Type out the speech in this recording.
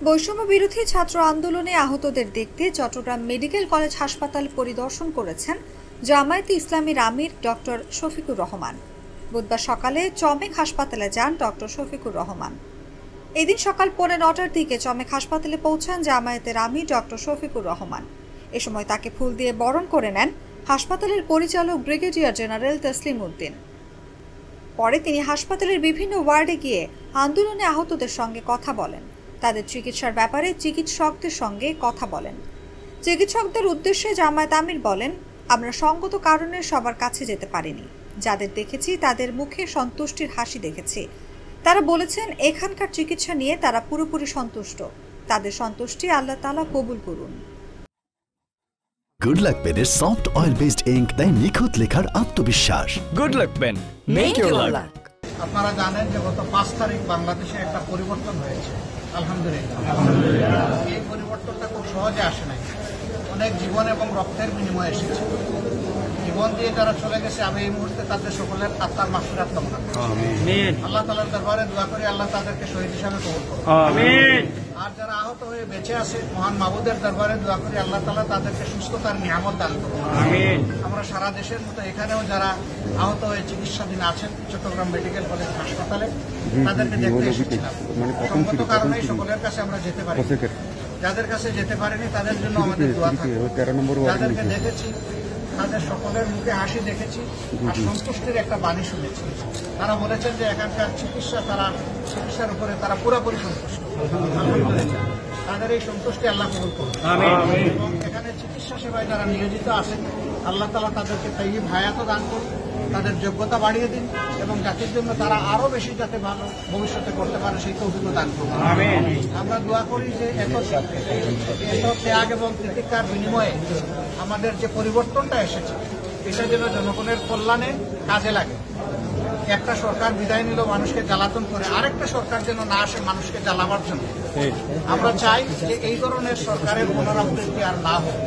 বৈষম্য বিরোধী ছাত্র আন্দোলনে আহতদের দেখতে চট্টগ্রাম মেডিকেল কলেজ হাসপাতাল পরিদর্শন করেছেন জামায়াতে ইসলামীর আমির ডক্টর শফিকুর রহমান। বুধবার সকালে চমেক হাসপাতালে যান ডক্টর শফিকুর রহমান। এদিন সকাল 9:15টার দিকে চমেক হাসপাতালে পৌঁছান জামায়াতের আমির ডক্টর শফিকুর রহমান। এ সময় তাকে ফুল দিয়ে বরণ করে নেন হাসপাতালের পরিচালক ব্রিগেডিয়ার জেনারেল তসলিম উদ্দিন। পরে তিনি হাসপাতালের বিভিন্ন ওয়ার্ডে গিয়ে আন্দোলনে আহতদের সঙ্গে কথা বলেন, তাদের চিকিৎসার ব্যাপারে চিকিৎসকদের সঙ্গে কথা বলেন। চিকিৎসকদের উদ্দেশ্যে জামায়াত আমির বলেন, আমরা সঙ্গত কারণে সবার কাছে যেতে পারিনি। যাদের দেখেছি তাদের মুখে সন্তুষ্টির হাসি দেখেছি। তারা বলেছেন এখানকার চিকিৎসা নিয়ে তারা পুরোপুরি সন্তুষ্ট। তাদের সন্তুষ্টি আল্লাহ তাআলা কবুল করুন। গুড লাক পেনের সফট অয়েল বেসড ইঙ্ক তাই নিখুঁত লেখার আত্মবিশ্বাস। Good luck pen, make your luck. আপনারা জানেন যে গত 5 তারিখ বাংলাদেশে একটা পরিবর্তন হয়েছে। আলহামদুলিল্লাহ। এই পরিবর্তনটা খুব সহজে আসে নাই, অনেক জীবন এবং রক্তের বিনিময়ে এসেছে। জীবন দিয়ে যারা চলে গেছে, আমি এই মুহূর্তে তাদের সকলের আত্মার মাগফিরাত কামনা করি। আল্লাহ তাআলার দরবারে দোয়া করি আল্লাহ তাদেরকে শহীদ হিসাবে কবুল করুন। আর যারা আহত হয়ে বেঁচে আছে, মহান মাবুদের দরবারে দোয়া করি আল্লাহ তাআলা তাদেরকে সুস্থতার নিয়ামত দান করুন। আমরা সারা দেশের মতো এখানেও যারা আহত হয়ে চিকিৎসাধীন আছেন চট্টগ্রাম মেডিকেল কলেজ হাসপাতালে, তাদেরকে দেখতে এসেছিলাম। সঙ্গত কারণেই সকলের কাছে আমরা যেতে পারি। যাদের কাছে যেতে পারিনি তাদের জন্য আমাদের দোয়া থাকবে। যাদেরকে দেখেছি তাদের সকলের মুখে হাসি দেখেছি আর সন্তুষ্টির একটা বাণী শুনেছি। তারা বলেছেন যে এখানকার চিকিৎসার উপরে তারা পুরোপুরি সন্তুষ্ট। তাদের এই সন্তুষ্টি আল্লাহ কবুল করুন। এবং এখানে চিকিৎসা সেবায় যারা নিয়োজিত আছেন, আল্লাহ তাআলা তাদেরকে তাইয়্যিব হায়াত দান করুন, তাদের যোগ্যতা বাড়িয়ে দিন এবং জাতির জন্য তারা আরো বেশি যাতে ভালো ভবিষ্যতে করতে পারে সেই তৌফিক দান করুন। আমরা দোয়া করি যে এত ত্যাগ এবং প্রতীক্ষার বিনিময়ে আমাদের যে পরিবর্তনটা এসেছে, এটা যেন জনগণের কল্যাণে কাজে লাগে। একটা সরকার বিদায় নিল মানুষকে জ্বালাতন করে, আরেকটা সরকার যেন না আসে মানুষকে জ্বালাবার জন্য। আমরা চাই যে এই ধরনের সরকারের পুনরাবৃত্তি আর না হোক।